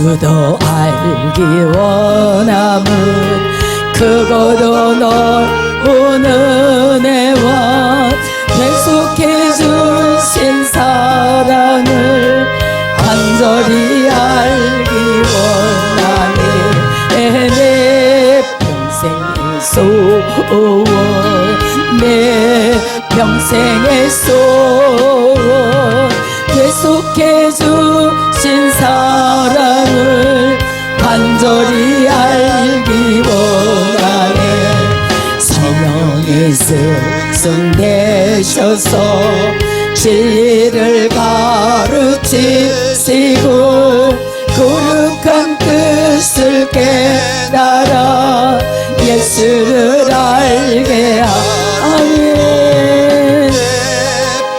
예수도 알기 원함은 크고도 넓은 은혜와 계속해 주신 사랑을 간절히 알기 원하네. 내 평생의 소원, 내 평생의 소원, 계속해 주신 사랑을 간절히 알기 원하네. 성령의 스승 되셔서 진리를 가르치시고 거룩한 뜻을 깨달아 예수를 알게 하네.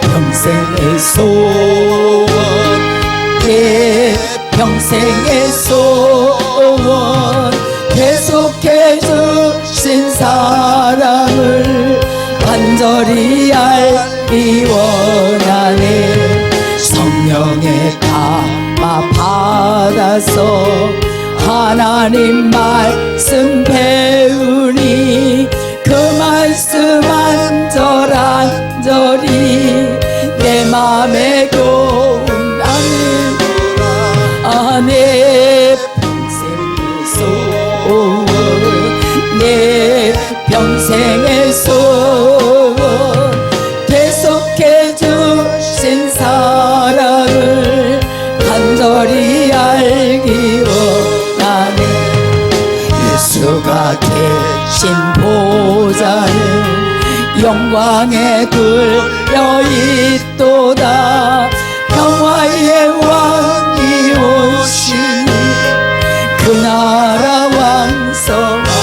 평생의 소원, 내 평생의 소원, 계속해 주신 사랑을 간절히 알기 원하네. 성령의 감화 받아서 하나님 말씀 배우니 그 말씀 안절안절이 내 맘에 교훈하니 내 평생의 소원, 내 평생의 소원, 계속해 주신 사랑을 간절히 알기 원하네. 예수가 계신 보좌는 영광에 둘려있도다. 평화의 왕이 오시니 그 나라 왕성하도다.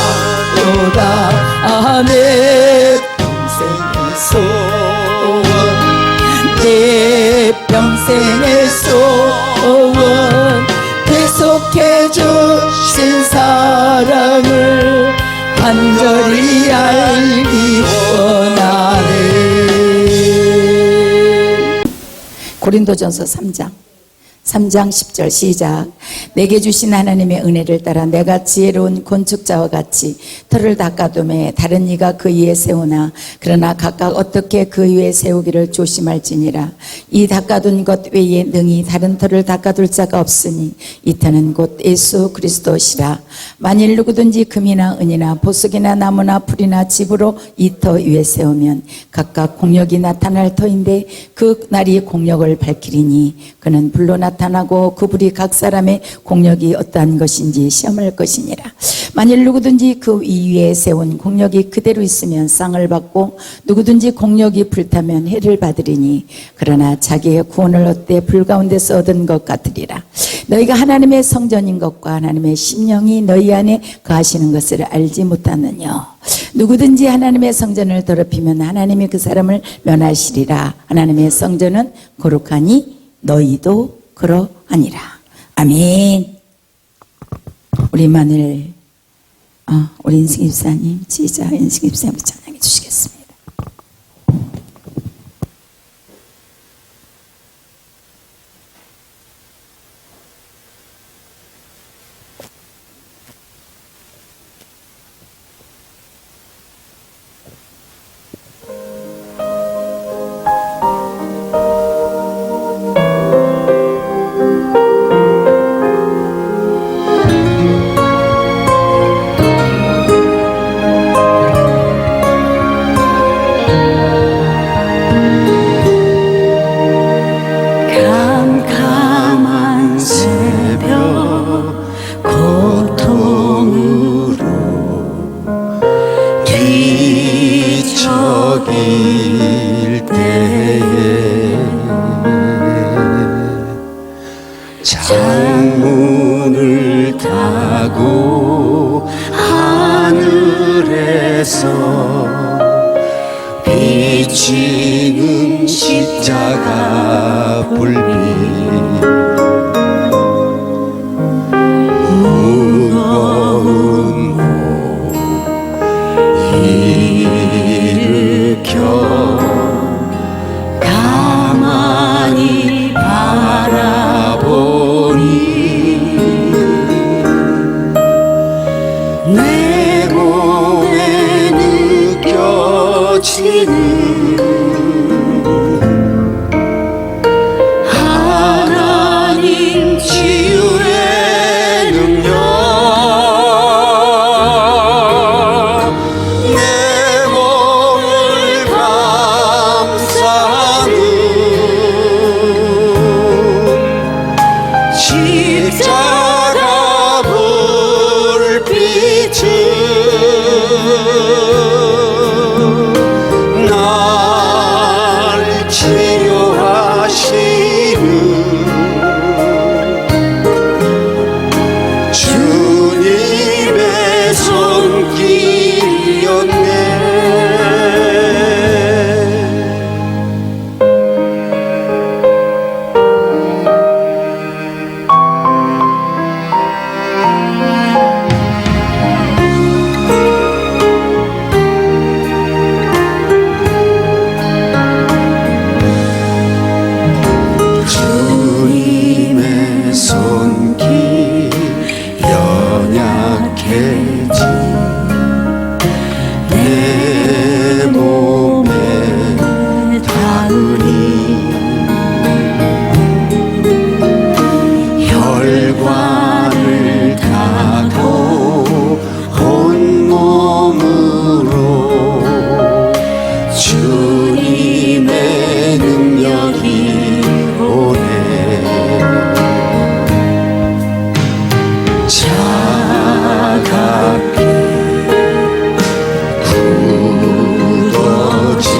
내 평생의 소원, 내 평생의 소원, 계속해 주신 사랑을 간절히 알기 원하네. 고린도전서 3장 10절 시작. 내게 주신 하나님의 은혜를 따라 내가 지혜로운 건축자와 같이 터를 닦아두매 다른 이가 그 위에 세우나 그러나 각각 어떻게 그 위에 세우기를 조심할지니라. 이 닦아둔 것 외에 능히 다른 터를 닦아둘 자가 없으니 이 터는 곧 예수 그리스도시라. 만일 누구든지 금이나 은이나 보석이나 나무나 풀이나 집으로 이 터 위에 세우면 각각 공력이 나타날 터인데 그 날이 공력을 밝히리니 그는 불로 나타나고 그 불이 각 사람의 공력이 어떠한 것인지 시험할 것이니라. 만일 누구든지 그 위에 세운 공력이 그대로 있으면 쌍을 받고 누구든지 공력이 불타면 해를 받으리니 그러나 자기의 구원을 얻되 불 가운데서 얻은 것 같으리라. 너희가 하나님의 성전인 것과 하나님의 심령이 너희 안에 거하시는 것을 알지 못하느냐. 누구든지 하나님의 성전을 더럽히면 하나님이 그 사람을 면하시리라. 하나님의 성전은 거룩하니 너희도 그러하니라. 아멘. 우리 마늘 우리 인승 집사님, 지휘자 인승 집사님 찬양해 주시겠습니다. 뒤척일 때에 창문을 타고 하늘에서 비치는 십자가 불빛 무거운 몸 일으켜 가만히 바라보니 하나님 치유의 능력 내 몸을 감싸는 십자가 불빛은 날 치료하시는 주님의 손길이었네. 주님의 손길 연약해진 내 몸에 닿으니 혈관을 타고 온몸으로 주님의 능력이 오네. 차갑게 굳어진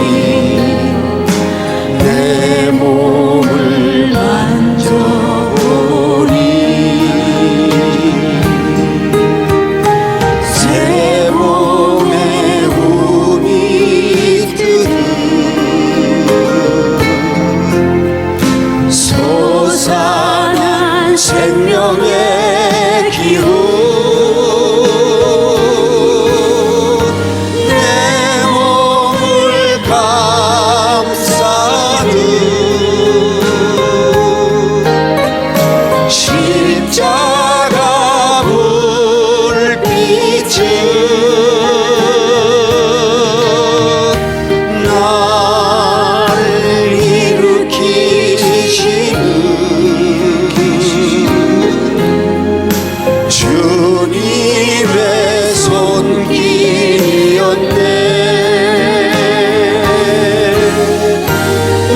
내 몸을 만져보니 새 몸에 운이 뜨는 솟아난 생명의 기운 내 몸을 감싸는 십자가 불빛은 날 일으키시는 주님의 손길이었네.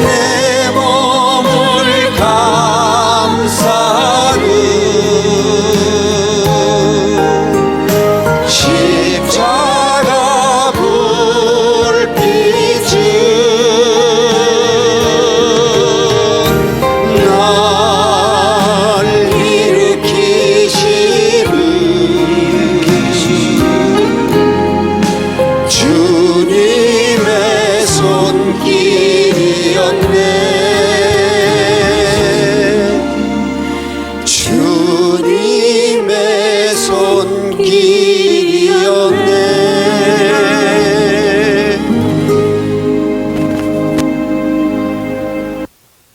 내 몸을 감싸는 십자가 불빛은 날 일으키시는 주님의 손길이었네. 주님의 손길이었네.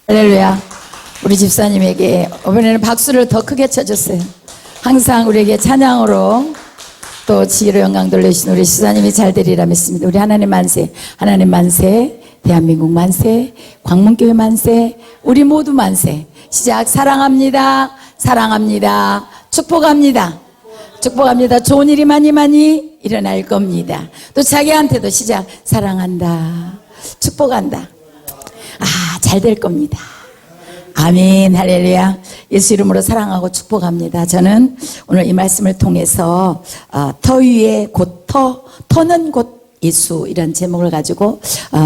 할렐루야. 우리 집사님에게 이번에는 박수를 더 크게 쳐주세요. 항상 우리에게 찬양으로 또 지혜로 영광 돌리신 우리 집사님이 잘 되리라 믿습니다. 우리 하나님 만세, 하나님 만세, 대한민국 만세, 광문교회 만세, 우리 모두 만세. 시작. 사랑합니다. 사랑합니다. 축복합니다. 축복합니다. 좋은 일이 많이 많이 일어날 겁니다. 또 자기한테도 시작. 사랑한다. 축복한다. 잘 될 겁니다. 아멘. 할렐루야. 예수 이름으로 사랑하고 축복합니다. 저는 오늘 이 말씀을 통해서 터 위에 곧 터는 곧 예수 이런 제목을 가지고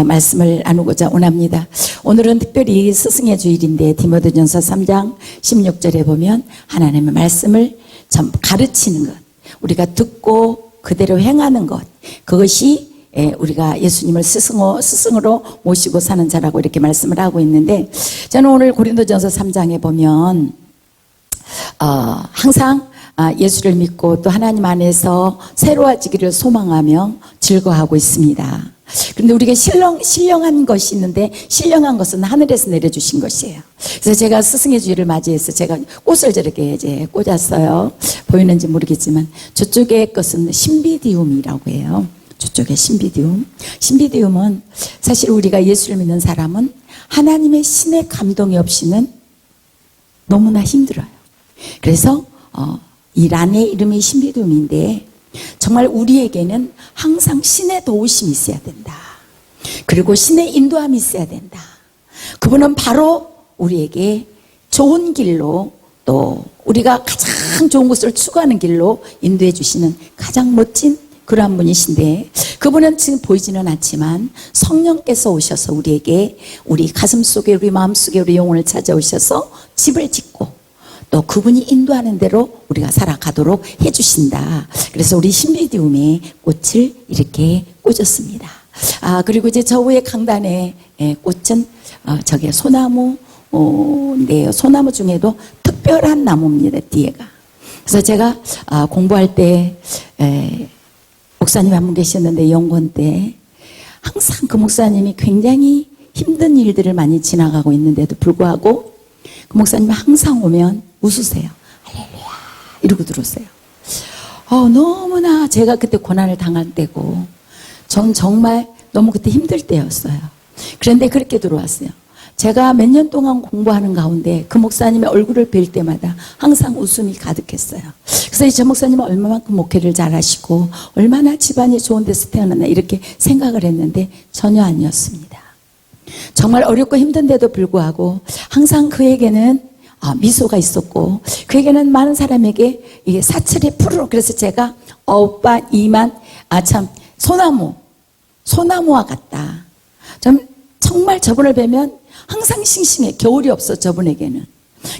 말씀을 나누고자 원합니다. 오늘은 특별히 스승의 주일인데 디모데전서 3장 16절에 보면 하나님의 말씀을 가르치는 것, 우리가 듣고 그대로 행하는 것, 그것이 우리가 예수님을 스승으로 모시고 사는 자라고 이렇게 말씀을 하고 있는데, 저는 오늘 고린도전서 3장에 보면 항상 예수를 믿고 또 하나님 안에서 새로워지기를 소망하며 즐거워하고 있습니다. 그런데 우리가 신령한 것이 있는데, 신령한 것은 하늘에서 내려주신 것이에요. 그래서 제가 스승의 주일을 맞이해서 제가 꽃을 저렇게 이제 꽂았어요. 보이는지 모르겠지만 저쪽의 것은 신비디움이라고 해요. 저쪽에 신비디움. 신비디움은 사실 우리가 예수를 믿는 사람은 하나님의 신의 감동이 없이는 너무나 힘들어요. 그래서 이 란의 이름이 신비디움인데 정말 우리에게는 항상 신의 도우심이 있어야 된다. 그리고 신의 인도함이 있어야 된다. 그분은 바로 우리에게 좋은 길로 또 우리가 가장 좋은 것을 추구하는 길로 인도해 주시는 가장 멋진 그러한 분이신데 그분은 지금 보이지는 않지만 성령께서 오셔서 우리에게 우리 가슴속에 우리 마음속에 우리 영혼을 찾아오셔서 집을 짓고 또 그분이 인도하는 대로 우리가 살아가도록 해주신다. 그래서 우리 신비디움에 꽃을 이렇게 꽂았습니다. 그리고 이제 저 위에 강단에 꽃은 저게 소나무 네, 소나무 중에도 특별한 나무입니다. 뒤에가. 그래서 제가 공부할 때 목사님 한 분 계셨는데 연구원 때 항상 그 목사님이 굉장히 힘든 일들을 많이 지나가고 있는데도 불구하고 그 목사님이 항상 오면 웃으세요. 할렐루야 이러고 들어오세요. 너무나 제가 그때 고난을 당할 때고 전 정말 너무 그때 힘들 때였어요. 그런데 그렇게 들어왔어요. 제가 몇 년 동안 공부하는 가운데 그 목사님의 얼굴을 뵐 때마다 항상 웃음이 가득했어요. 그래서 저 목사님은 얼마만큼 목회를 잘하시고 얼마나 집안이 좋은 데서 태어났나 이렇게 생각을 했는데 전혀 아니었습니다. 정말 어렵고 힘든데도 불구하고 항상 그에게는 미소가 있었고 그에게는 많은 사람에게 이게 사철의 푸르로 그래서 제가 오빠 이만 참 소나무와 같다. 정말 저분을 뵈면 항상 싱싱해. 겨울이 없어 저분에게는.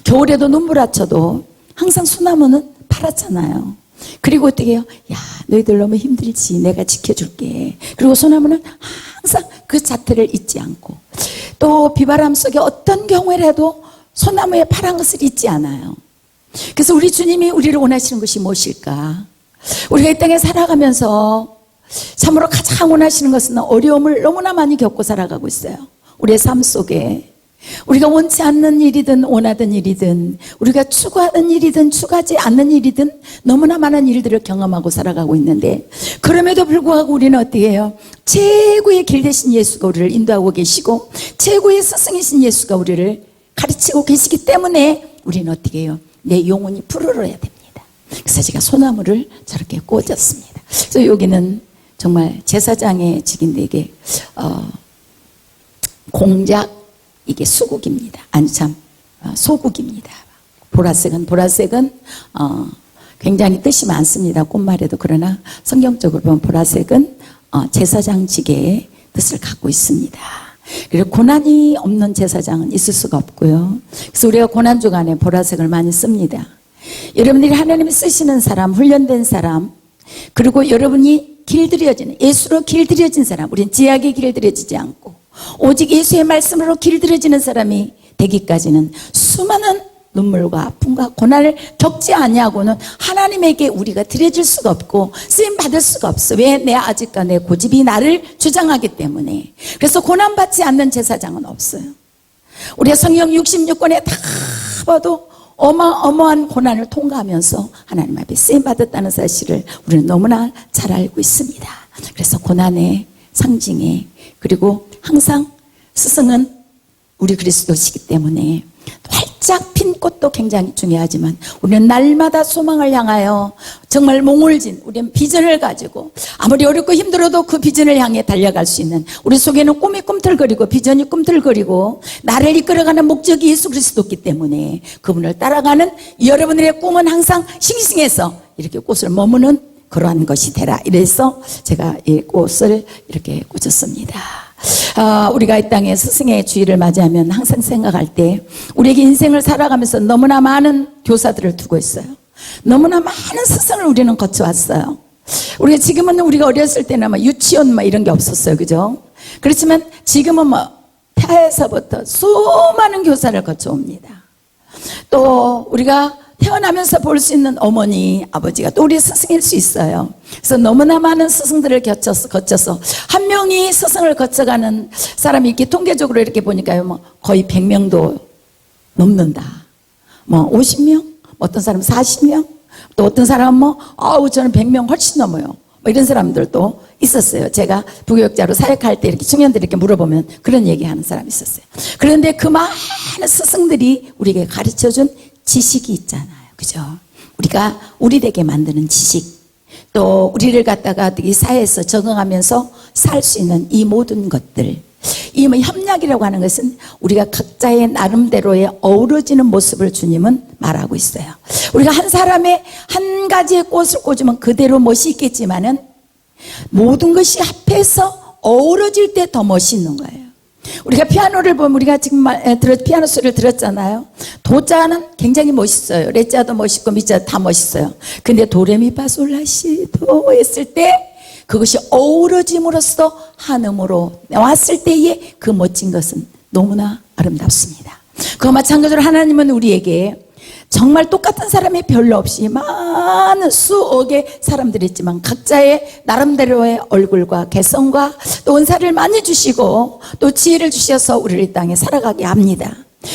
겨울에도 눈부라쳐도 항상 소나무는 파랗잖아요. 그리고 어떻게 해요? 야 너희들 너무 힘들지 내가 지켜줄게. 그리고 소나무는 항상 그 자태를 잊지 않고 또 비바람 속에 어떤 경우라도 소나무의 파란 것을 잊지 않아요. 그래서 우리 주님이 우리를 원하시는 것이 무엇일까? 우리가 이 땅에 살아가면서 참으로 가장 원하시는 것은 어려움을 너무나 많이 겪고 살아가고 있어요. 우리의 삶 속에 우리가 원치 않는 일이든 원하던 일이든 우리가 추구하는 일이든 추구하지 않는 일이든 너무나 많은 일들을 경험하고 살아가고 있는데 그럼에도 불구하고 우리는 어떻게 해요? 최고의 길 되신 예수가 우리를 인도하고 계시고 최고의 스승이신 예수가 우리를 가르치고 계시기 때문에 우리는 어떻게 해요? 내 영혼이 푸르러야 됩니다. 그래서 제가 소나무를 저렇게 꽂았습니다. 그래서 여기는 정말 제사장의 직인데 이게 공작 이게 수국입니다. 소국입니다. 보라색은 굉장히 뜻이 많습니다. 꽃말에도. 그러나 성경적으로 보면 보라색은 제사장직의 뜻을 갖고 있습니다. 그리고 고난이 없는 제사장은 있을 수가 없고요. 그래서 우리가 고난 주간에 보라색을 많이 씁니다. 여러분들이 하나님이 쓰시는 사람, 훈련된 사람, 그리고 여러분이 길들여지는 예수로 길들여진 사람, 우리는 제약에 길들여지지 않고 오직 예수의 말씀으로 길들여지는 사람이 되기까지는 수많은 눈물과 아픔과 고난을 겪지 아니하고는 하나님에게 우리가 드려질 수가 없고 쓰임 받을 수가 없어. 왜? 내 아직과 내 고집이 나를 주장하기 때문에. 그래서 고난받지 않는 제사장은 없어요. 우리가 성경 66권에 다 봐도 어마어마한 고난을 통과하면서 하나님 앞에 쓰임 받았다는 사실을 우리는 너무나 잘 알고 있습니다. 그래서 고난의 상징에 그리고 항상 스승은 우리 그리스도시기 때문에 활짝 핀 꽃도 굉장히 중요하지만 우리는 날마다 소망을 향하여 정말 몽울진 우리는 비전을 가지고 아무리 어렵고 힘들어도 그 비전을 향해 달려갈 수 있는 우리 속에는 꿈이 꿈틀거리고 비전이 꿈틀거리고 나를 이끌어가는 목적이 예수 그리스도였기 때문에 그분을 따라가는 여러분들의 꿈은 항상 싱싱해서 이렇게 꽃을 머무는 그러한 것이 되라. 이래서 제가 이 꽃을 이렇게 꽂았습니다. 우리가 이 땅에 스승의 주일을 맞이하면 항상 생각할 때 우리에게 인생을 살아가면서 너무나 많은 교사들을 두고 있어요. 너무나 많은 스승을 우리는 거쳐왔어요. 우리가 지금은 우리가 어렸을 때는 유치원 이런 게 없었어요. 그죠? 그렇지만 지금은 태아에서부터 수많은 교사를 거쳐옵니다. 또 우리가 태어나면서 볼 수 있는 어머니, 아버지가 또 우리 스승일 수 있어요. 그래서 너무나 많은 스승들을 거쳐서 한 명이 스승을 거쳐가는 사람이 이렇게 통계적으로 이렇게 보니까요, 거의 100명도 넘는다. 50명, 어떤 사람은 40명, 또 어떤 사람은 저는 100명 훨씬 넘어요. 이런 사람들도 있었어요. 제가 부교육자로 사역할 때 이렇게 청년들 이렇게 물어보면 그런 얘기하는 사람이 있었어요. 그런데 그 많은 스승들이 우리에게 가르쳐준 지식이 있잖아요. 그죠? 우리가 우리되게 만드는 지식, 또 우리를 갖다가 이 사회에서 적응하면서 살 수 있는 이 모든 것들, 이 뭐 협력이라고 하는 것은 우리가 각자의 나름대로의 어우러지는 모습을 주님은 말하고 있어요. 우리가 한 사람의 한 가지의 꽃을 꽂으면 그대로 멋이 있겠지만은 모든 것이 합해서 어우러질 때 더 멋있는 거예요. 우리가 피아노를 보면 우리가 지금 피아노 소리를 들었잖아요. 도자는 굉장히 멋있어요. 레자도 멋있고 미자도 다 멋있어요. 근데 도레미파솔라시도 했을 때 그것이 어우러짐으로써 한음으로 나왔을 때의 그 멋진 것은 너무나 아름답습니다. 그와 마찬가지로 하나님은 우리에게 정말 똑같은 사람이 별로 없이 많은 수억의 사람들이 있지만 각자의 나름대로의 얼굴과 개성과 또 은사를 많이 주시고 또 지혜를 주셔서 우리를 이 땅에 살아가게 합니다.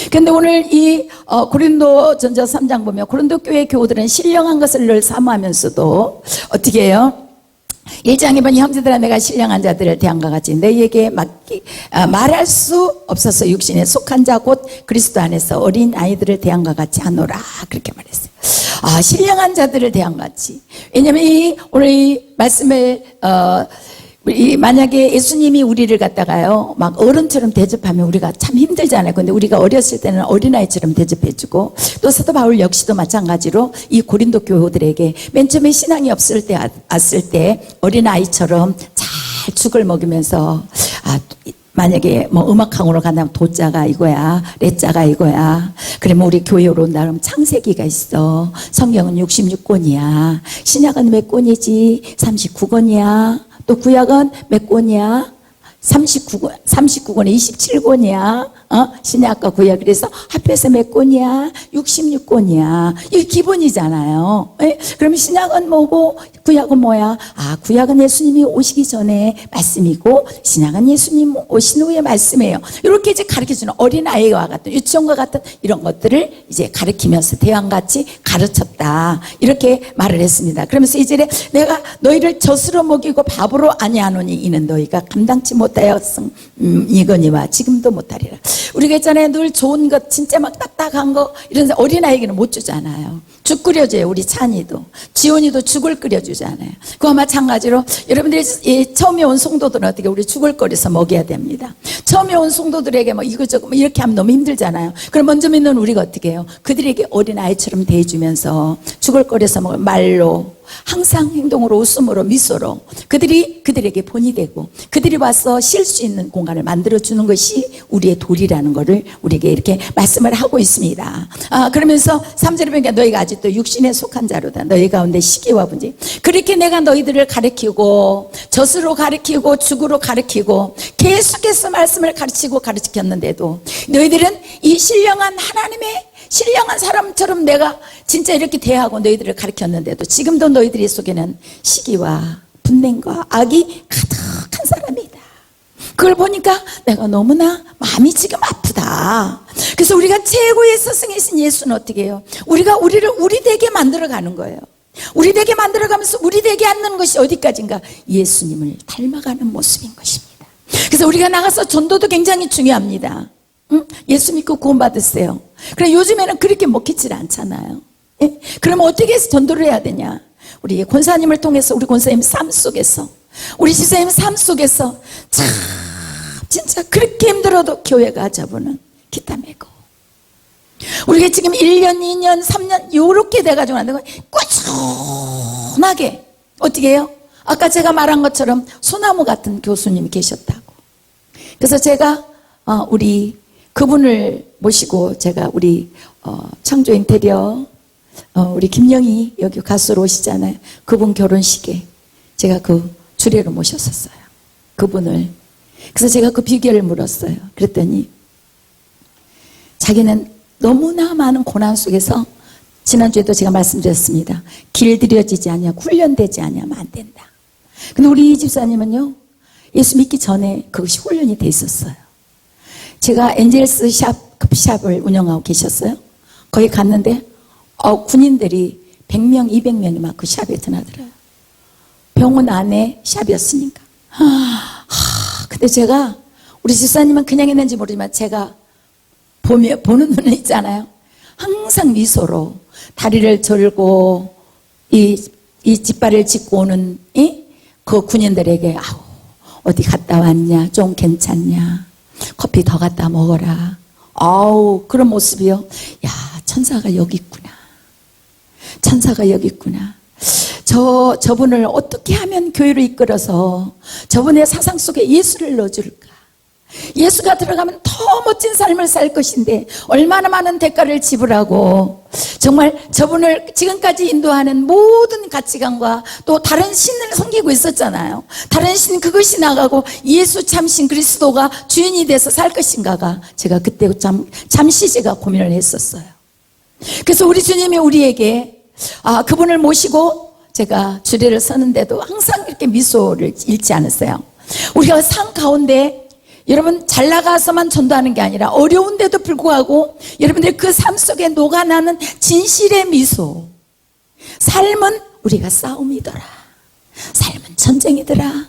그런데 오늘 이 고린도전서 3장 보면 고린도 교회 교우들은 신령한 것을 늘 사모하면서도 어떻게 해요? 1장에 보니 형제들아 내가 신령한 자들을 대함과 같이 너희에게 말할 수 없어서 육신에 속한 자 곧 그리스도 안에서 어린 아이들을 대함과 같이 하노라 그렇게 말했어요. 신령한 자들을 대함과 같이. 왜냐하면 오늘 이 말씀을 만약에 예수님이 우리를 갖다가요 막 어른처럼 대접하면 우리가 참 힘들잖아요. 근데 우리가 어렸을 때는 어린아이처럼 대접해주고, 또 사도 바울 역시도 마찬가지로 이 고린도 교우들에게 맨 처음에 신앙이 없을 때 왔을 때 어린아이처럼 잘 죽을 먹이면서 만약에 뭐 음악학원으로 간다면 도자가 이거야, 레자가 이거야. 그러면 우리 교회로 온다 그러면 창세기가 있어. 성경은 66권이야. 신약은 몇 권이지? 39권이야. 또 구약은 몇 권이야? 39권에 27권이야. 신약과 구약. 그래서 합해서 몇 권이야? 66권이야. 이게 기본이잖아요. 그러면 신약은 뭐고 구약은 뭐야? 구약은 예수님이 오시기 전에 말씀이고 신약은 예수님 오신 후에 말씀이에요. 이렇게 이제 가르쳐주는 어린아이와 같은 유치원과 같은 이런 것들을 이제 가르치면서 대왕같이 가르쳤다. 이렇게 말을 했습니다. 그러면서 이제 내가 너희를 젖으로 먹이고 밥으로 아니하노니 이는 너희가 감당치 못하였으니거니와 지금도 못하리라. 우리가 있잖아요. 늘 좋은 것 진짜 막 딱딱한 거 이런 어린아이에게는 못 주잖아요. 죽 끓여줘요. 우리 찬이도 지원이도 죽을 끓여주잖아요. 그와 마찬가지로 여러분들이 처음에 온 성도들은 어떻게 우리 죽을 끓여서 먹여야 됩니다. 처음에 온 성도들에게 뭐 이것저것 뭐 이렇게 하면 너무 힘들잖아요. 그럼 먼저 믿는 우리가 어떻게 해요? 그들에게 어린아이처럼 대해주면서 죽을 끓여서 먹을 말로 항상 행동으로 웃음으로 미소로 그들에게 본이 되고 그들이 와서 쉴 수 있는 공간을 만들어주는 것이 우리의 도리라는 것을 우리에게 이렇게 말씀을 하고 있습니다. 그러면서 3절에 보니까 너희가 아직도 육신에 속한 자로다. 너희 가운데 시기와 분쟁. 그렇게 내가 너희들을 가르치고 젖으로 가르치고 죽으로 가르치고 계속해서 말씀을 가르치셨는데도 너희들은 이 신령한 하나님의 신령한 사람처럼 내가 진짜 이렇게 대하고 너희들을 가르쳤는데도 지금도 너희들 속에는 시기와 분냉과 악이 가득한 사람이다. 그걸 보니까 내가 너무나 마음이 지금 아프다. 그래서 우리가 최고의 스승이신 예수는 어떻게 해요? 우리를 우리 되게 만들어가는 거예요. 우리 되게 만들어가면서 우리 되게 앉는 것이 어디까지인가? 예수님을 닮아가는 모습인 것입니다. 그래서 우리가 나가서 전도도 굉장히 중요합니다. 예수 믿고 구원받으세요. 그래 요즘에는 그렇게 먹히질 않잖아요. 그러면 어떻게 해서 전도를 해야 되냐? 우리 권사님을 통해서 우리 권사님 삶 속에서 우리 집사님 삶 속에서 참 진짜 그렇게 힘들어도 교회가 저분은 기타 메고 우리가 지금 1년 2년 3년 요렇게 돼가지고 안 되고 꾸준하게 어떻게 해요? 아까 제가 말한 것처럼 소나무 같은 교수님이 계셨다고. 그래서 제가 우리 그분을 모시고 제가 우리 창조 인테리어 우리 김영희 여기 가수로 오시잖아요. 그분 결혼식에 제가 그 주례로 모셨었어요. 그분을. 그래서 제가 그 비결을 물었어요. 그랬더니 자기는 너무나 많은 고난 속에서 지난주에도 제가 말씀드렸습니다. 길들여지지 않냐 훈련되지 않냐면 안 된다. 근데 우리 이 집사님은요 예수 믿기 전에 그것이 훈련이 돼 있었어요. 제가 엔젤스 커피숍을 운영하고 계셨어요. 거기 갔는데 군인들이 100명 200명이 막 그 샵에 드나들어요. 병원 안에 샵이었으니까. 근데 제가 우리 집사님은 그냥 했는지 모르지만 제가 보는 눈은 있잖아요. 항상 미소로 다리를 절고 이 깃발을 짚고 오는 그 군인들에게 아우 어디 갔다 왔냐, 좀 괜찮냐, 커피 더 갖다 먹어라. 아우 그런 모습이요. 야 천사가 여기 있구나. 천사가 여기 있구나. 저분을 어떻게 하면 교회로 이끌어서 저분의 사상 속에 예수를 넣어줄까? 예수가 들어가면 더 멋진 삶을 살 것인데 얼마나 많은 대가를 지불하고 정말 저분을 지금까지 인도하는 모든 가치관과 또 다른 신을 섬기고 있었잖아요. 다른 신 그것이 나가고 예수 참신 그리스도가 주인이 돼서 살 것인가가 제가 그때 잠시 제가 고민을 했었어요. 그래서 우리 주님이 우리에게 그분을 모시고 제가 주례를 서는데도 항상 이렇게 미소를 잃지 않았어요. 우리가 산 가운데 여러분 잘 나가서만 전도하는 게 아니라 어려운데도 불구하고 여러분들 그 삶 속에 녹아나는 진실의 미소. 삶은 우리가 싸움이더라. 삶은 전쟁이더라.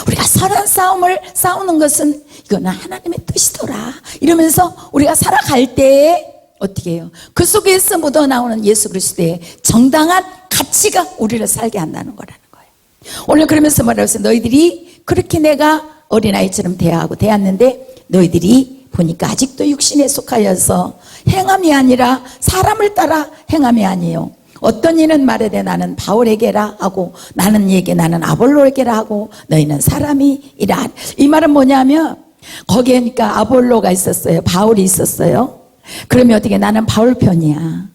우리가 선한 싸움을 싸우는 것은 이거는 하나님의 뜻이더라. 이러면서 우리가 살아갈 때에 어떻게 해요? 그 속에서 묻어나오는 예수 그리스도의 정당한 가치가 우리를 살게 한다는 거라는 거예요. 오늘 그러면서 뭐라고 했어요? 너희들이 그렇게 내가 어린아이처럼 대했는데 너희들이 보니까 아직도 육신에 속하여서 행함이 아니라 사람을 따라 행함이 아니에요. 어떤 이는 말하되 나는 바울에게라 하고 나는 얘기 나는 아볼로에게라 하고 너희는 사람이라. 이 말은 뭐냐면 거기에 그러니까 아볼로가 있었어요. 바울이 있었어요. 그러면 어떻게 나는 바울 편이야.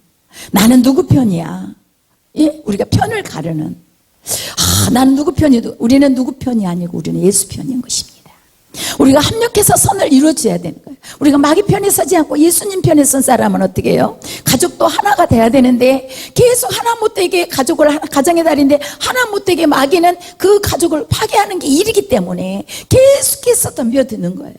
나는 누구 편이야. 예? 우리가 편을 가르는 나는 누구 편이도 우리는 누구 편이 아니고 우리는 예수 편인 것입니다. 우리가 합력해서 선을 이루어줘야 되는 거예요. 우리가 마귀 편에 서지 않고 예수님 편에 선 사람은 어떻게 해요? 가족도 하나가 돼야 되는데 계속 하나 못되게 가정의 달인데 하나 못되게 마귀는 그 가족을 파괴하는 게 일이기 때문에 계속해서 덤벼드는 거예요.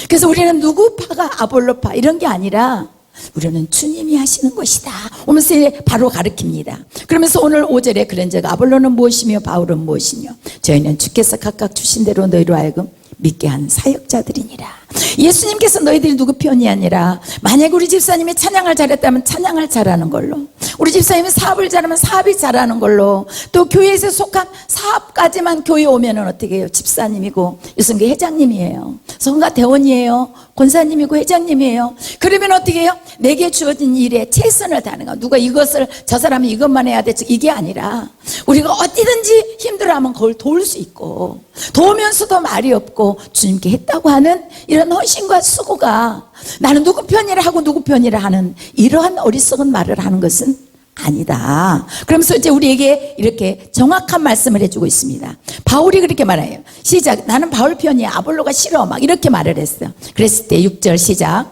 그래서 우리는 누구 파가 아볼로 파 이런 게 아니라 우리는 주님이 하시는 것이다 오면서 바로 가르칩니다. 그러면서 오늘 5절에 그런 자가 아볼로는 무엇이며 바울은 무엇이며 저희는 주께서 각각 주신 대로 너희로 하여금 믿게 한 사역자들이니라. 예수님께서 너희들이 누구 편이 아니라 만약 우리 집사님이 찬양을 잘했다면 찬양을 잘하는 걸로, 우리 집사님이 사업을 잘하면 사업이 잘하는 걸로, 또 교회에서 속한 사업까지만 교회 오면은 어떻게 해요? 집사님이고 유성교 회장님이에요. 성가 대원이에요. 권사님이고 회장님이에요. 그러면 어떻게 해요? 내게 주어진 일에 최선을 다하는 거. 누가 이것을 저 사람이 이것만 해야 돼 이게 아니라 우리가 어디든지 힘들어하면 그걸 도울 수 있고 도우면서도 말이 없고 주님께 했다고 하는 이런 헌신과 수고가 나는 누구 편이라 하고 누구 편이라 하는 이러한 어리석은 말을 하는 것은 아니다. 그러면서 이제 우리에게 이렇게 정확한 말씀을 해주고 있습니다. 바울이 그렇게 말해요. 시작. 나는 바울 편이야. 아볼로가 싫어. 막 이렇게 말을 했어요. 그랬을 때 6절 시작.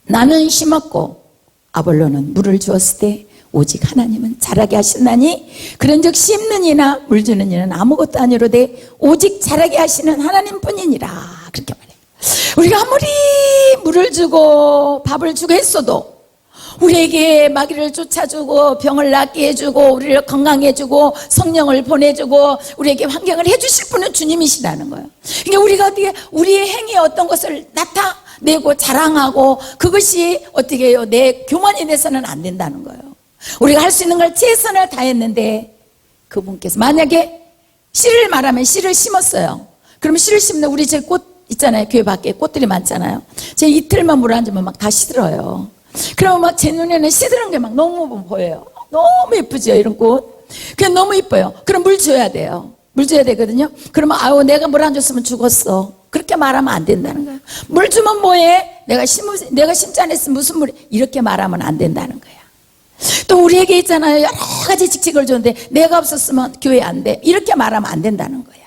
나는 심었고 아볼로는 물을 주었을 때 오직 하나님은 자라게 하신다니 그런즉 심는 이나 물 주는 이는 아무것도 아니로되 오직 자라게 하시는 하나님뿐이니라. 그렇게 말해요. 우리가 아무리 물을 주고 밥을 주고 했어도 우리에게 마귀를 쫓아주고 병을 낫게 해주고 우리를 건강해 해주고 성령을 보내주고 우리에게 환경을 해주실 분은 주님이시라는 거예요. 그러니까 우리가 어떻게 우리의 행위에 어떤 것을 나타내고 자랑하고 그것이 어떻게 해요? 내 교만이 돼서는 안 된다는 거예요. 우리가 할 수 있는 걸 최선을 다했는데 그분께서 만약에 씨를 말하면 씨를 심었어요. 그러면 씨를 심는 우리 제 꽃 있잖아요. 교회 밖에 꽃들이 많잖아요. 제 이틀만 물 안 주면 막 다 시들어요. 그러면 막 제 눈에는 시드는 게 막 너무 보여요. 너무 예쁘죠 이런 꽃. 그냥 너무 예뻐요. 그럼 물 줘야 돼요. 물 줘야 되거든요. 그러면 아유 내가 물 안 줬으면 죽었어. 그렇게 말하면 안 된다는 거예요. 물 주면 뭐해? 내가 심지 않았으면 무슨 물이 이렇게 말하면 안 된다는 거예요. 또 우리에게 있잖아요. 여러 가지 직책을 줬는데 내가 없었으면 교회 안 돼. 이렇게 말하면 안 된다는 거예요.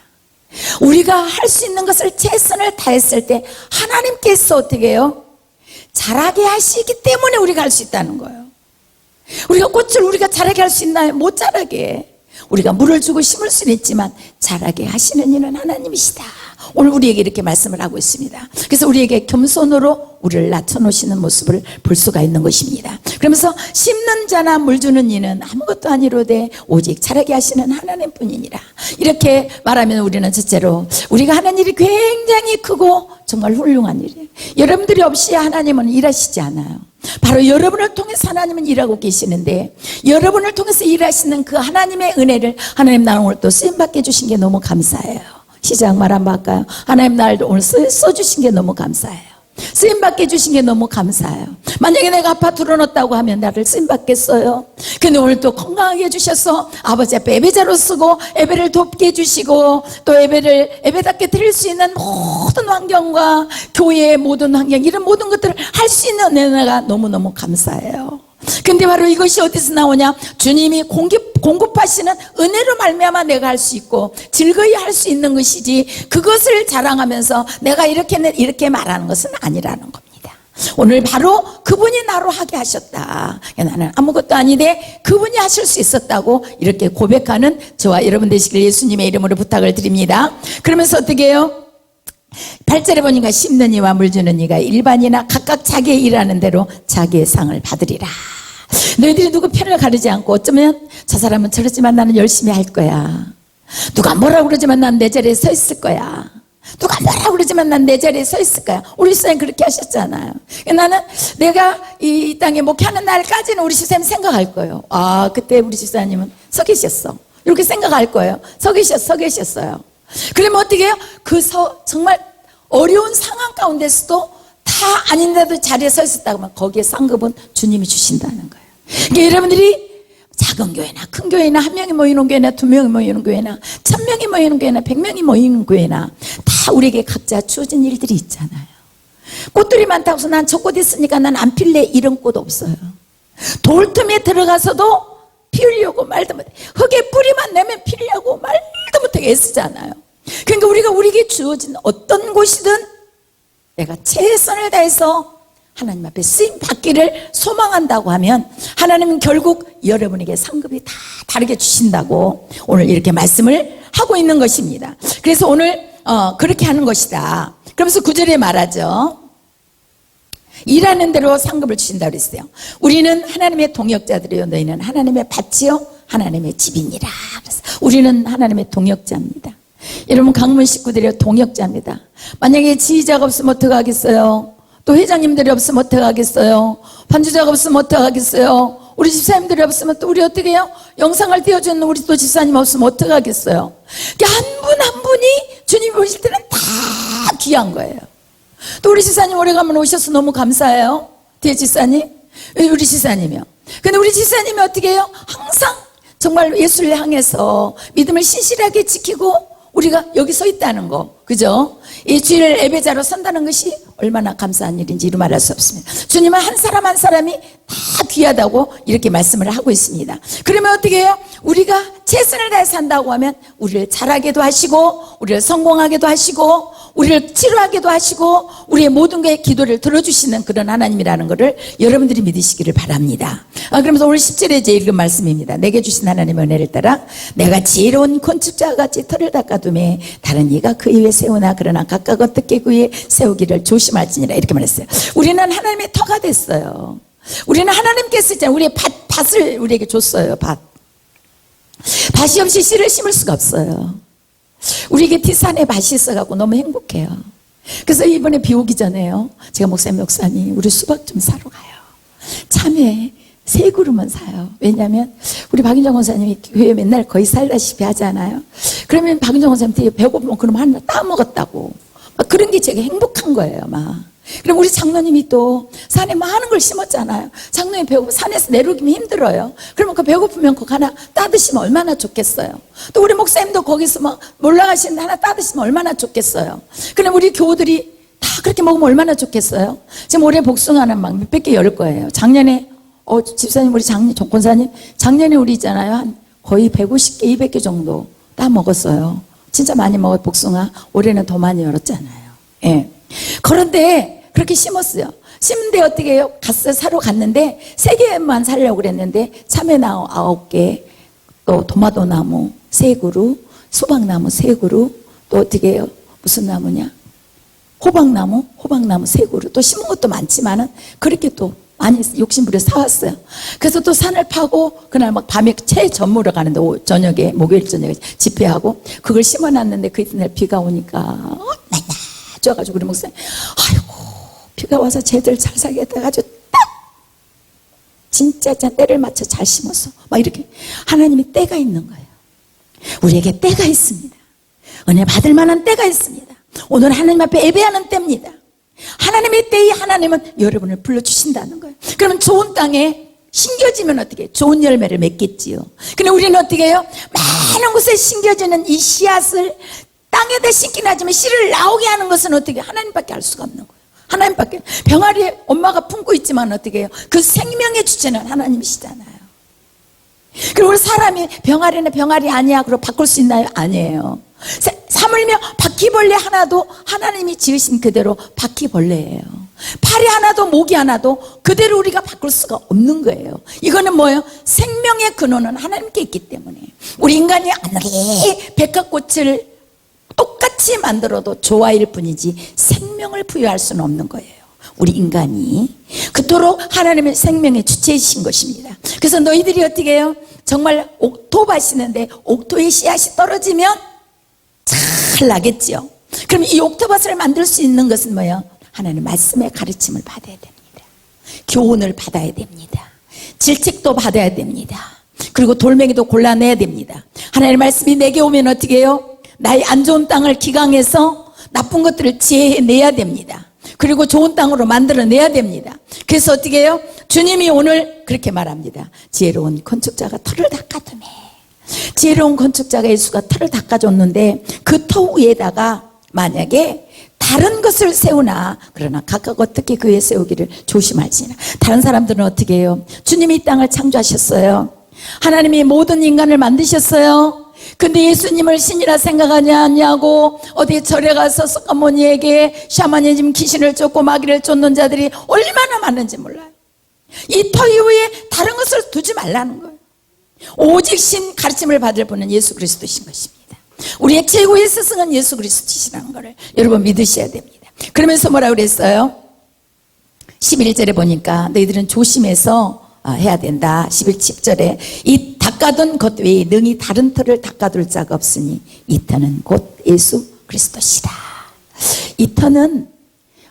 우리가 할 수 있는 것을 최선을 다했을 때 하나님께서 어떻게 해요? 자라게 하시기 때문에 우리가 할 수 있다는 거예요. 우리가 꽃을 우리가 자라게 할 수 있나요? 못 자라게. 우리가 물을 주고 심을 수는 있지만 자라게 하시는 이는 하나님이시다. 오늘 우리에게 이렇게 말씀을 하고 있습니다. 그래서 우리에게 겸손으로 우리를 낮춰놓으시는 모습을 볼 수가 있는 것입니다. 그러면서 심는 자나 물 주는 이는 아무것도 아니로되 오직 자라게 하시는 하나님뿐이니라. 이렇게 말하면 우리는 첫째로 우리가 하는 일이 굉장히 크고 정말 훌륭한 일이에요. 여러분들이 없이 하나님은 일하시지 않아요. 바로 여러분을 통해서 하나님은 일하고 계시는데, 여러분을 통해서 일하시는 그 하나님의 은혜를 하나님 나를 오늘 또 쓰임받게 해주신 게 너무 감사해요. 시작 말 한번 할까요? 하나님 나를 오늘 써주신 게 너무 감사해요. 쓰임받게 해주신 게 너무 감사해요. 만약에 내가 아파트로 넣었다고 하면 나를 쓰임받겠어요? 근데 오늘 또 건강하게 해주셔서 아버지 앞에 예배자로 쓰고 예배를 돕게 해주시고 또 예배답게 드릴 수 있는 모든 환경과 교회의 모든 환경, 이런 모든 것들을 할 수 있는 은혜가 너무너무 감사해요. 근데 바로 이것이 어디서 나오냐? 주님이 공급하시는 은혜로 말미암아 내가 할 수 있고 즐거이 할 수 있는 것이지, 그것을 자랑하면서 내가 이렇게 말하는 것은 아니라는 겁니다. 오늘 바로 그분이 나로 하게 하셨다. 나는 아무것도 아닌데 그분이 하실 수 있었다고 이렇게 고백하는 저와 여러분 되시길 예수님의 이름으로 부탁을 드립니다. 그러면서 어떻게 해요? 8절에 보니까 심는 이와 물 주는 이가 일반이나 각각 자기의 일하는 대로 자기의 상을 받으리라. 너희들이 누구 편을 가르지 않고 어쩌면 저 사람은 저러지만 나는 열심히 할 거야, 누가 뭐라고 그러지만 난 내 자리에 서 있을 거야, 누가 뭐라고 그러지만 난 내 자리에 서 있을 거야. 우리 집사님 그렇게 하셨잖아요. 나는 내가 이 땅에 목회하는 날까지는 우리 집사님 생각할 거예요. 아, 그때 우리 집사님은 서 계셨어, 이렇게 생각할 거예요. 서 계셨어요. 그러면 어떻게 해요? 정말 어려운 상황 가운데서도 다 아닌데도 자리에 서 있었다고 하면 거기에 상급은 주님이 주신다는 거예요. 그러니까 여러분들이 작은 교회나 큰 교회나 1명이 모이는 교회나 2명이 모이는 교회나 1000명이 모이는 교회나 100명이 모이는 교회나 다 우리에게 각자 주어진 일들이 있잖아요. 꽃들이 많다고 해서 난 저 꽃 있으니까 난 안 필래, 이런 꽃 없어요. 돌틈에 들어가서도 피우려고 말도 못해, 흙에 뿌리만 내면 피우려고 말도 못하게 애쓰잖아요. 그러니까 우리에게 주어진 어떤 곳이든 내가 최선을 다해서 하나님 앞에 쓰임 받기를 소망한다고 하면 하나님은 결국 여러분에게 상급이 다 다르게 주신다고 오늘 이렇게 말씀을 하고 있는 것입니다. 그래서 오늘 그렇게 하는 것이다. 그러면서 9절에 말하죠. 일하는 대로 상급을 주신다고 그랬어요. 우리는 하나님의 동역자들이요 너희는 하나님의 밭이요 하나님의 집이니라. 그래서 우리는 하나님의 동역자입니다. 여러분, 강문 식구들이 동역자입니다. 만약에 지휘자가 없으면 어떡하겠어요? 또 회장님들이 없으면 어떡하겠어요? 반주자가 없으면 어떡하겠어요? 우리 집사님들이 없으면 또 우리 어떻게 해요? 영상을 띄워주는 우리 또 집사님 없으면 어떡하겠어요? 한 분 한 분이 주님 오실 때는 다 귀한 거예요. 또 우리 집사님 오래가면 오셔서 너무 감사해요. 뒤에 집사님, 우리 집사님이요. 근데 우리 집사님이 어떻게 해요? 항상 정말 예수를 향해서 믿음을 신실하게 지키고 우리가 여기 서 있다는 거, 그죠? 이 주일 예배자로 선다는 것이 얼마나 감사한 일인지 이루 말할 수 없습니다. 주님은 한 사람 한 사람이 다 귀하다고 이렇게 말씀을 하고 있습니다. 그러면 어떻게 해요? 우리가 최선을 다해서 한다고 하면 우리를 잘하게도 하시고 우리를 성공하게도 하시고 우리를 치료하게도 하시고 우리의 모든 것의 기도를 들어주시는 그런 하나님이라는 것을 여러분들이 믿으시기를 바랍니다. 그러면서 오늘 10절에 이제 읽은 말씀입니다. 내게 주신 하나님의 은혜를 따라 내가 지혜로운 건축자와 같이 터를 닦아두매 다른 이가 그 위에 세우나 그러나 각각 어떻게 그 위에 세우기를 조심할지니라. 이렇게 말했어요. 우리는 하나님의 터가 됐어요. 우리는 하나님께서 있잖아요. 우리의 밭을 우리에게 줬어요. 밭이 없이 씨를 심을 수가 없어요. 우리에게 티산에 밭이 있어갖고 너무 행복해요. 그래서 이번에 비 오기 전에요, 제가 목사님 우리 수박 좀 사러 가요. 참외 3그루만 사요. 왜냐하면 우리 박인정 권사님이 교회 맨날 거의 살다시피 하잖아요. 그러면 박인정 권사님한테 배고프면 그럼 하나 따먹었다고 막 그런 게 되게 행복한 거예요. 그럼 우리 장로님이 또 산에 많은 걸 심었잖아요. 장로님 배고프면 산에서 내려오기면 힘들어요. 그러면 그 배고프면 그거 하나 따드시면 얼마나 좋겠어요. 또 우리 목사님도 거기서 막 올라가시는데 하나 따드시면 얼마나 좋겠어요. 그럼 우리 교우들이 다 그렇게 먹으면 얼마나 좋겠어요. 지금 올해 복숭아는 막 몇백 개 열 거예요. 작년에 집사님 우리 권사님 작년에 우리 있잖아요, 한 거의 150개 200개 정도 따 먹었어요. 진짜 많이 먹어요. 복숭아 올해는 더 많이 열었잖아요. 예. 그런데 그렇게 심었어요. 심는데 어떻게 해요? 사러 갔는데 3개만 사려고 그랬는데 참외나무 9개, 또 도마도나무 3그루, 수박나무 3그루, 또 어떻게 해요? 무슨 나무냐? 호박나무 세 그루, 또 심은 것도 많지만은 그렇게 또 많이 욕심부려 사왔어요. 그래서 또 산을 파고 그날 막 밤에 채 전무러 가는데 저녁에, 목요일 저녁에 집회하고 그걸 심어놨는데 그 이튿날 비가 오니까 낮아가지고 우리 목사님, 아이고 비가 와서 쟤들 잘 살겠다 해가지고 딱 진짜 때를 맞춰 잘 심었어. 막 이렇게 하나님이 때가 있는 거예요. 우리에게 때가 있습니다. 은혜 받을 만한 때가 있습니다. 오늘 하나님 앞에 예배하는 때입니다. 하나님의 때에 하나님은 여러분을 불러주신다는 거예요. 그러면 좋은 땅에 심겨지면 어떻게 해요? 좋은 열매를 맺겠지요. 근데 우리는 어떻게 해요? 많은 곳에 심겨지는 이 씨앗을 땅에다 심긴 하지만 씨를 나오게 하는 것은 어떻게 해요? 하나님밖에 알 수가 없는 거예요. 하나님밖에. 병아리 엄마가 품고 있지만 어떻게 해요? 그 생명의 주체는 하나님이시잖아요. 그리고 우리 사람이 병아리는 병아리 아니야 그러고 바꿀 수 있나요? 아니에요. 사물며 바퀴벌레 하나도 하나님이 지으신 그대로 바퀴벌레예요. 파리 하나도 모기 하나도 그대로 우리가 바꿀 수가 없는 거예요. 이거는 뭐예요? 생명의 근원은 하나님께 있기 때문에 우리 인간이 아무리 백합꽃을 똑같이 만들어도 조화일 뿐이지 생명을 부여할 수는 없는 거예요. 우리 인간이 그토록 하나님의 생명의 주체이신 것입니다. 그래서 너희들이 어떻게 해요? 정말 옥토밭이는데 옥토의 씨앗이 떨어지면 잘 나겠죠. 그럼 이 옥토밭을 만들 수 있는 것은 뭐예요? 하나님 말씀의 가르침을 받아야 됩니다. 교훈을 받아야 됩니다. 질책도 받아야 됩니다. 그리고 돌멩이도 골라내야 됩니다. 하나님의 말씀이 내게 오면 어떻게 해요? 나의 안 좋은 땅을 기강해서 나쁜 것들을 제해내야 됩니다. 그리고 좋은 땅으로 만들어내야 됩니다. 그래서 어떻게 해요? 주님이 오늘 그렇게 말합니다. 지혜로운 건축자가 터를 닦아두매. 지혜로운 건축자가 예수가 터를 닦아줬는데 그 터 위에다가 만약에 다른 것을 세우나 그러나 각각 어떻게 그 위에 세우기를 조심할지나. 다른 사람들은 어떻게 해요? 주님이 이 땅을 창조하셨어요. 하나님이 모든 인간을 만드셨어요. 근데 예수님을 신이라 생각하지 않냐고 어디 절에 가서 석가모니에게 샤머니즘 귀신을 쫓고 마귀를 쫓는 자들이 얼마나 많은지 몰라요. 이 터 위에 다른 것을 두지 말라는 거예요. 오직 신 가르침을 받을 분은 예수 그리스도신 것입니다. 우리의 최고의 스승은 예수 그리스도시라는 것을 여러분 믿으셔야 됩니다. 그러면서 뭐라고 그랬어요? 11절에 보니까 너희들은 조심해서 해야 된다. 10절에 이 닦아둔 것 외에 능히 다른 터를 닦아둘 자가 없으니 이 터는 곧 예수 그리스도시라. 이 터는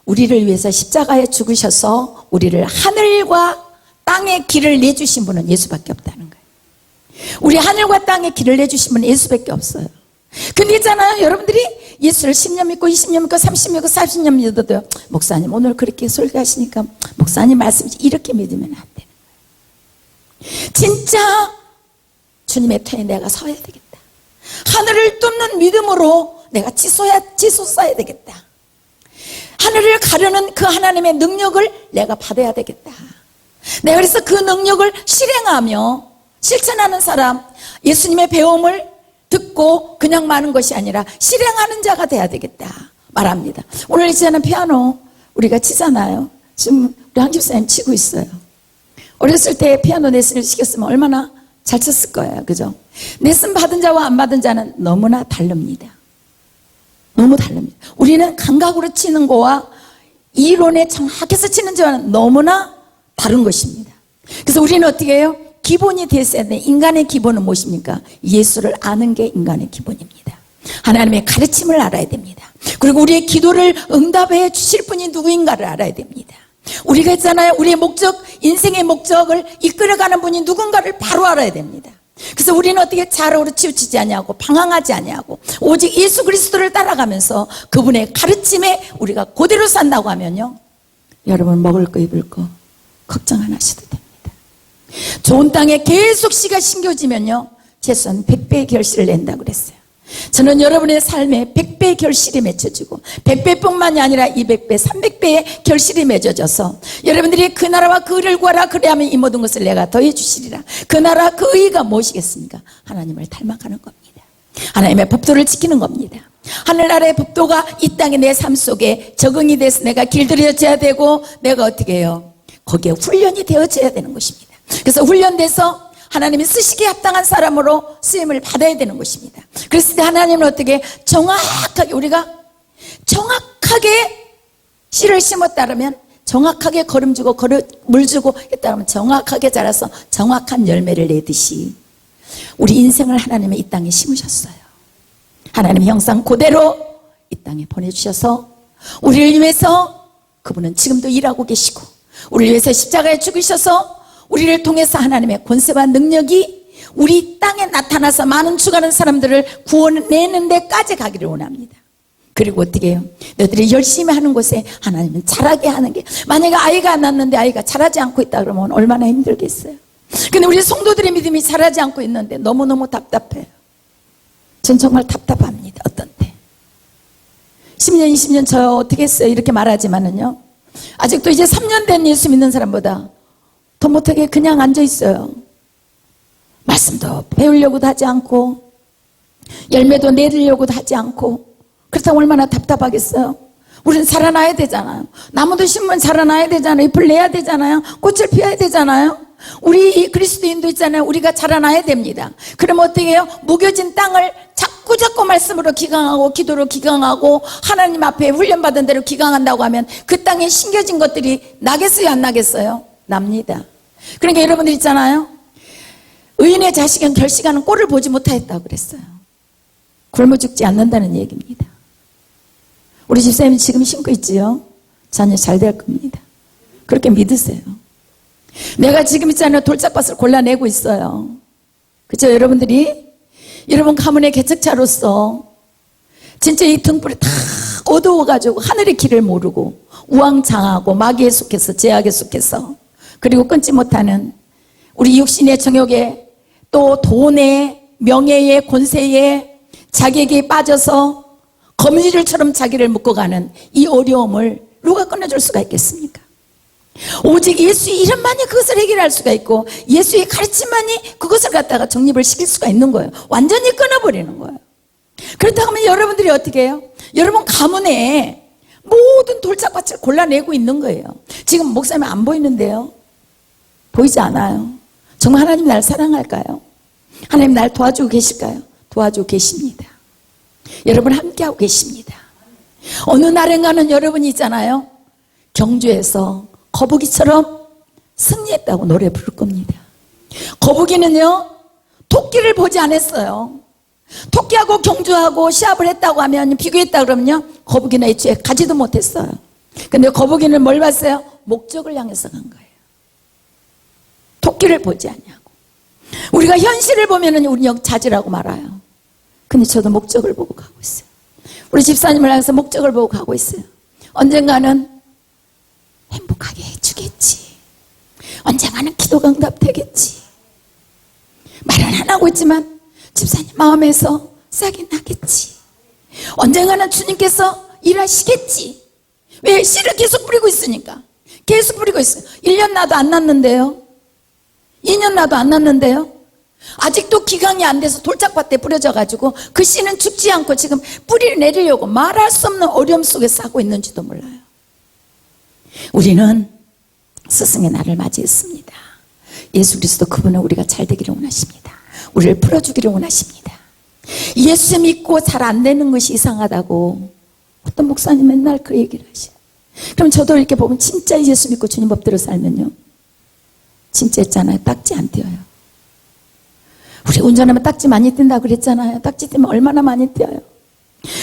우리를 위해서 십자가에 죽으셔서 우리를 하늘과 땅의 길을 내주신 분은 예수밖에 없다는 거예요. 우리 하늘과 땅의 길을 내주신 분은 예수밖에 없어요. 근데 있잖아요, 여러분들이 예수를 10년 믿고 20년 믿고 30년 믿고 40년 믿어도 목사님 오늘 그렇게 설교하시니까 목사님 말씀 이렇게 믿으면 안 돼요. 진짜 주님의 터에 내가 서야 되겠다. 하늘을 뚫는 믿음으로 내가 치솟 써야 되겠다. 하늘을 가르는 그 하나님의 능력을 내가 받아야 되겠다. 내가 그래서 그 능력을 실행하며 실천하는 사람, 예수님의 배움을 듣고 그냥 마는 것이 아니라 실행하는 자가 돼야 되겠다 말합니다. 오늘 이제는 피아노 우리가 치잖아요. 지금 우리 한 집사님 치고 있어요. 어렸을 때 피아노 레슨을 시켰으면 얼마나 잘 쳤을 거예요. 그죠? 레슨 받은 자와 안 받은 자는 너무나 다릅니다. 너무 다릅니다. 우리는 감각으로 치는 거와 이론에 정확해서 치는 자와는 너무나 다른 것입니다. 그래서 우리는 어떻게 해요? 기본이 됐어야 돼. 인간의 기본은 무엇입니까? 예수를 아는 게 인간의 기본입니다. 하나님의 가르침을 알아야 됩니다. 그리고 우리의 기도를 응답해 주실 분이 누구인가를 알아야 됩니다. 우리가 있잖아요, 우리의 목적, 인생의 목적을 이끌어가는 분이 누군가를 바로 알아야 됩니다. 그래서 우리는 어떻게 자로로 치우치지 아니하고 방황하지 아니하고 오직 예수 그리스도를 따라가면서 그분의 가르침에 우리가 그대로 산다고 하면요, 여러분 먹을 거 입을 거 걱정 안 하셔도 됩니다. 좋은 땅에 계속 씨가 심겨지면요, 최소한 100배의 결실을 낸다고 그랬어요. 저는 여러분의 삶에 100배의 결실이 맺혀지고 100배뿐만이 아니라 200배, 300배의 결실이 맺어져서 여러분들이 그 나라와 그 의를 구하라 그리하면 이 모든 것을 내가 더해 주시리라. 그 나라 그 의가 무엇이겠습니까? 하나님을 닮아가는 겁니다. 하나님의 법도를 지키는 겁니다. 하늘나라의 법도가 이 땅의 내 삶 속에 적응이 돼서 내가 길들여져야 되고 내가 어떻게 해요? 거기에 훈련이 되어져야 되는 것입니다. 그래서 훈련돼서 하나님이 쓰시기에 합당한 사람으로 쓰임을 받아야 되는 것입니다. 그랬을 때 하나님은 어떻게 정확하게 우리가 정확하게 씨를 심었다 그러면 정확하게 거름 주고 물 주고 했다 그러면 정확하게 자라서 정확한 열매를 내듯이 우리 인생을 하나님의 이 땅에 심으셨어요. 하나님의 형상 그대로 이 땅에 보내주셔서 우리를 위해서 그분은 지금도 일하고 계시고 우리를 위해서 십자가에 죽으셔서 우리를 통해서 하나님의 권세와 능력이 우리 땅에 나타나서 많은 죽어가는 사람들을 구원내는 데까지 가기를 원합니다. 그리고 어떻게 해요? 너희들이 열심히 하는 곳에 하나님은 자라게 하는 게, 만약에 아이가 낳았는데 아이가 자라지 않고 있다 그러면 얼마나 힘들겠어요. 근데 우리 성도들의 믿음이 자라지 않고 있는데 너무너무 답답해요. 전 정말 답답합니다. 어떤 때 10년 20년 저 어떻게 했어요 이렇게 말하지만은요, 아직도 이제 3년 된 예수 믿는 사람보다 더 못하게 그냥 앉아 있어요. 말씀도 배우려고도 하지 않고 열매도 내리려고도 하지 않고, 그렇다고 얼마나 답답하겠어요. 우리는 살아나야 되잖아요. 나무도 심으면 자라나야 되잖아요. 잎을 내야 되잖아요. 꽃을 피워야 되잖아요. 우리 그리스도인도 있잖아요. 우리가 자라나야 됩니다. 그러면 어떻게 해요? 무뎌진 땅을 자꾸 말씀으로 기강하고 기도로 기강하고 하나님 앞에 훈련받은 대로 기강한다고 하면 그 땅에 심겨진 것들이 나겠어요 안 나겠어요? 납니다. 그러니까 여러분들 있잖아요, 의인의 자식은 결식하는 꼴을 보지 못하였다고 그랬어요. 굶어 죽지 않는다는 얘기입니다. 우리 집사님이 지금 심고 있지요? 자녀 잘 될 겁니다. 그렇게 믿으세요. 내가 지금 있잖아요, 돌짝밭을 골라내고 있어요. 그렇죠? 여러분 가문의 개척자로서 진짜 이 등불이 다 어두워가지고 하늘의 길을 모르고 우왕좌왕하고 마귀에 속해서 죄악에 속해서 그리고 끊지 못하는 우리 육신의 정욕에 또 돈에 명예에 권세에 자격에 빠져서 거미줄처럼 자기를 묶어가는 이 어려움을 누가 끊어줄 수가 있겠습니까? 오직 예수의 이름만이 그것을 해결할 수가 있고 예수의 가르침만이 그것을 갖다가 정립을 시킬 수가 있는 거예요. 완전히 끊어버리는 거예요. 그렇다고 하면 여러분들이 어떻게 해요? 여러분 가문에 모든 돌짝밭을 골라내고 있는 거예요. 지금 목사님 안 보이는데요, 보이지 않아요. 정말 하나님 날 사랑할까요? 하나님 날 도와주고 계실까요? 도와주고 계십니다. 여러분 함께하고 계십니다. 어느 날인가는 여러분이 있잖아요, 경주에서 거북이처럼 승리했다고 노래 부를 겁니다. 거북이는요 토끼를 보지 않았어요. 토끼하고 경주하고 시합을 했다고 하면, 비교했다 그러면요, 거북이는 애초에 가지도 못했어요. 근데 거북이는 뭘 봤어요? 목적을 향해서 간 거예요. 토끼를 보지 않냐고. 우리가 현실을 보면은 우리는 자지라고 말아요. 근데 저도 목적을 보고 가고 있어요. 우리 집사님을 향해서 목적을 보고 가고 있어요. 언젠가는 행복하게 해주겠지. 언젠가는 기도가 응답되겠지. 말은 안 하고 있지만 집사님 마음에서 싹이 나겠지. 언젠가는 주님께서 일하시겠지. 왜? 씨를 계속 뿌리고 있으니까. 계속 뿌리고 있어요. 1년 나도 안 났는데요, 2년 나도 안 났는데요, 아직도 기강이 안 돼서 돌짝밭에 뿌려져가지고 그 씨는 죽지 않고 지금 뿌리를 내리려고 말할 수 없는 어려움 속에 싸고 있는지도 몰라요. 우리는 스승의 날을 맞이했습니다. 예수 그리스도 그분은 우리가 잘 되기를 원하십니다. 우리를 풀어주기를 원하십니다. 예수 믿고 잘 안 되는 것이 이상하다고 어떤 목사님 맨날 그 얘기를 하셔요. 그럼 저도 이렇게 보면 진짜 예수 믿고 주님 법대로 살면요, 진짜 있잖아요, 딱지 안 띄어요. 우리 운전하면 딱지 많이 띈다고 그랬잖아요. 딱지 띄면 얼마나 많이 띄어요.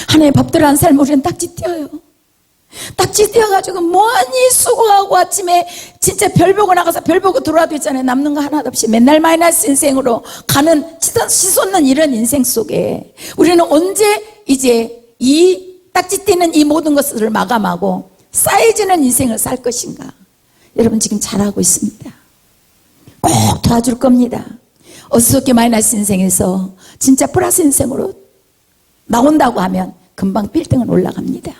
하나님의 법대로 안 살면 우리는 딱지 띄어요. 딱지 띄어가지고 뭐하니 수고하고 아침에 진짜 별 보고 나가서 별 보고 들어와도 있잖아요, 남는 거 하나도 없이 맨날 마이너스 인생으로 가는 치솟는 이런 인생 속에 우리는 언제 이제 이 딱지 띄는 이 모든 것들을 마감하고 쌓여지는 인생을 살 것인가? 여러분 지금 잘하고 있습니다. 꼭 도와줄 겁니다. 어수선하게 마이너스 인생에서 진짜 플러스 인생으로 나온다고 하면 금방 빌딩은 올라갑니다.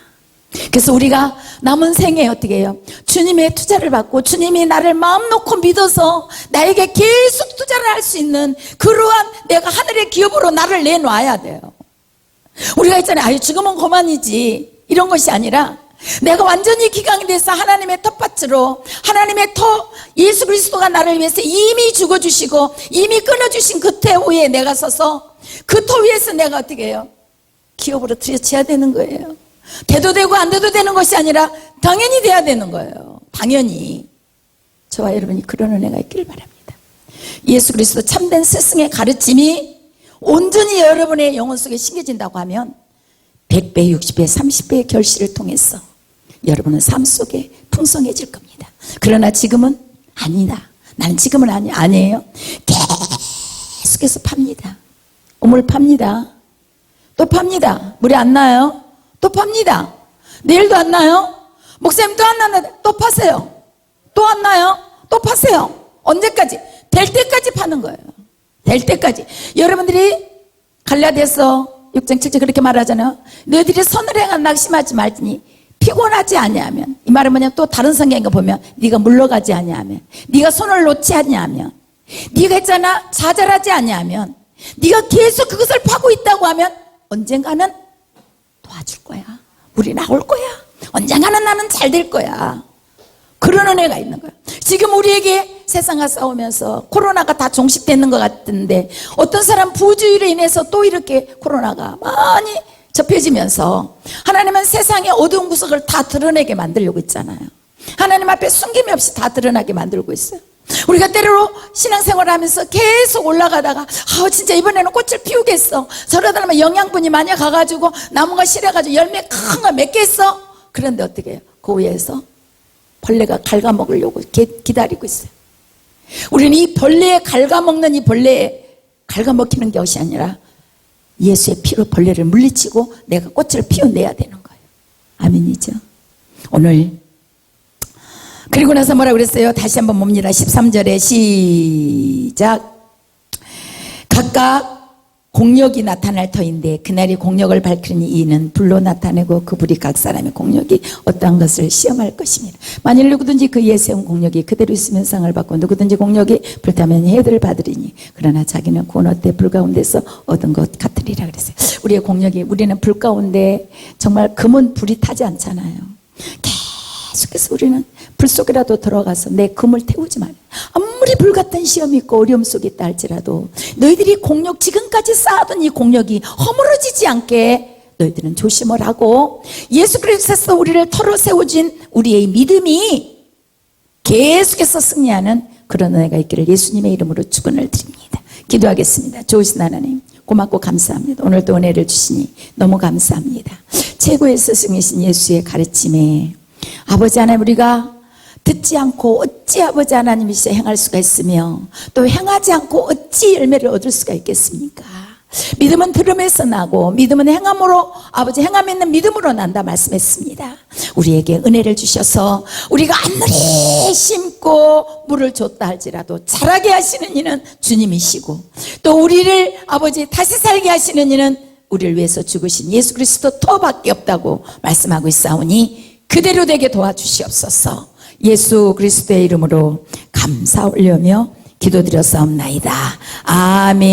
그래서 우리가 남은 생에 어떻게 해요? 주님의 투자를 받고 주님이 나를 마음 놓고 믿어서 나에게 계속 투자를 할 수 있는 그러한 내가 하늘의 기업으로 나를 내놔야 돼요. 우리가 있잖아요, 아유 죽으면 그만이지, 이런 것이 아니라 내가 완전히 기강이 돼서 하나님의 텃밭으로, 하나님의 터 예수 그리스도가 나를 위해서 이미 죽어주시고 이미 끊어주신 그 터 위에 내가 서서 그 터 위에서 내가 어떻게 해요? 기업으로 들여쳐야 되는 거예요. 돼도 되고 안 돼도 되는 것이 아니라 당연히 돼야 되는 거예요. 당연히. 저와 여러분이 그런 은혜가 있길 바랍니다. 예수 그리스도 참된 스승의 가르침이 온전히 여러분의 영혼 속에 심겨진다고 하면 100배, 60배, 30배의 결실을 통해서 여러분은 삶 속에 풍성해질 겁니다. 그러나 지금은 아니다. 나는 지금은 아니에요. 계속해서 팝니다. 우물 팝니다. 또 팝니다. 물이 안 나요? 또 팝니다. 내일도 안 나요? 목사님 또 안 나는데 또 파세요. 또 안 나요? 또 파세요. 언제까지? 될 때까지 파는 거예요. 될 때까지. 여러분들이 갈라디아서 6장 7절 그렇게 말하잖아요. 너희들이 선을 행한 낙심하지 말지니 피곤하지 아니하면, 이 말은 뭐냐면 또 다른 성경에 보면 네가 물러가지 아니하면, 네가 손을 놓지 아니하면, 네가 했잖아 좌절하지 아니하면, 네가 계속 그것을 파고 있다고 하면 언젠가는 도와줄 거야. 물이 나올 거야. 언젠가는 나는 잘 될 거야. 그런 은혜가 있는 거야. 지금 우리에게 세상과 싸우면서 코로나가 다 종식되는 것 같은데 어떤 사람 부주의로 인해서 또 이렇게 코로나가 많이 접해지면서 하나님은 세상의 어두운 구석을 다 드러내게 만들려고 있잖아요. 하나님 앞에 숨김이 없이 다 드러나게 만들고 있어요. 우리가 때로 신앙생활을 하면서 계속 올라가다가 진짜 이번에는 꽃을 피우겠어. 저러다 보면 영양분이 많이 가가지고 나무가 실해가지고 열매 큰 거 맺겠어. 그런데 어떻게 해요? 그 위에서 벌레가 갉아먹으려고 기다리고 있어요. 우리는 이 벌레에 갉아먹는 이 벌레에 갉아먹히는 것이 아니라 예수의 피로 벌레를 물리치고 내가 꽃을 피워내야 되는 거예요. 아멘이죠. 오늘 그리고 나서 뭐라고 그랬어요? 다시 한번 봅니다. 13절에 시작. 각각 공력이 나타날 터인데 그날이 공력을 밝히니 이는 불로 나타내고 그 불이 각 사람의 공력이 어떠한 것을 시험할 것입니다. 만일 누구든지 그 위에 세운 공력이 그대로 있으면 상을 받고 누구든지 공력이 불타면 해를 받으리니 그러나 자기는 구원 어때 불 가운데서 얻은 것 같으리라 그랬어요. 우리의 공력이, 우리는 불 가운데 정말 금은 불이 타지 않잖아요. 계속해서 우리는 불 속이라도 들어가서 내 금을 태우지 말아요. 아무리 불같은 시험이 있고 어려움 속에 있다 할지라도 너희들이 공력, 지금까지 쌓아둔 이 공력이 허물어지지 않게 너희들은 조심을 하고 예수 그리스도에서 우리를 털어 세워진 우리의 믿음이 계속해서 승리하는 그런 은혜가 있기를 예수님의 이름으로 축원을 드립니다. 기도하겠습니다. 좋으신 하나님 고맙고 감사합니다. 오늘도 은혜를 주시니 너무 감사합니다. 최고의 스승이신 예수의 가르침에 아버지 하나님, 우리가 듣지 않고 어찌 아버지 하나님이시여 행할 수가 있으며 또 행하지 않고 어찌 열매를 얻을 수가 있겠습니까? 믿음은 들음에서 나고 믿음은 행함으로, 아버지 행함에 있는 믿음으로 난다 말씀했습니다. 우리에게 은혜를 주셔서 우리가 아무리 심고 물을 줬다 할지라도 자라게 하시는 이는 주님이시고 또 우리를 아버지 다시 살게 하시는 이는 우리를 위해서 죽으신 예수 그리스도 터밖에 없다고 말씀하고 있사오니 그대로 되게 도와주시옵소서. 예수 그리스도의 이름으로 감사 올려며 기도드렸사옵나이다. 아멘.